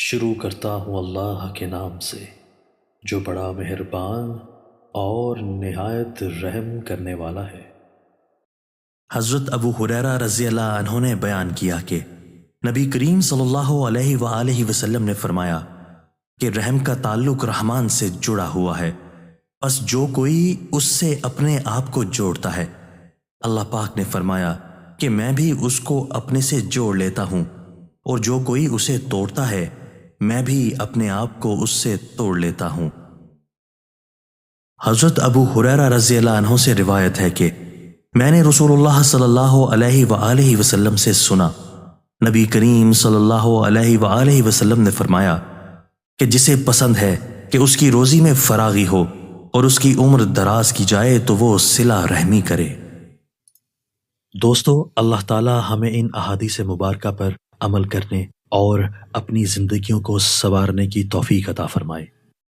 شروع کرتا ہوں اللہ کے نام سے جو بڑا مہربان اور نہایت رحم کرنے والا ہے۔ حضرت ابو ہریرہ رضی اللہ عنہ نے بیان کیا کہ نبی کریم صلی اللہ علیہ وآلہ وسلم نے فرمایا کہ رحم کا تعلق رحمان سے جڑا ہوا ہے، بس جو کوئی اس سے اپنے آپ کو جوڑتا ہے، اللہ پاک نے فرمایا کہ میں بھی اس کو اپنے سے جوڑ لیتا ہوں، اور جو کوئی اسے توڑتا ہے میں بھی اپنے آپ کو اس سے توڑ لیتا ہوں۔ حضرت ابو ہریرہ رضی اللہ عنہ سے روایت ہے کہ میں نے رسول اللہ صلی اللہ علیہ وآلہ وسلم سے سنا، نبی کریم صلی اللہ علیہ وآلہ وسلم نے فرمایا کہ جسے پسند ہے کہ اس کی روزی میں فراغی ہو اور اس کی عمر دراز کی جائے تو وہ صلہ رحمی کرے۔ دوستو، اللہ تعالی ہمیں ان احادیث مبارکہ پر عمل کرنے اور اپنی زندگیوں کو سنوارنے کی توفیق عطا فرمائے۔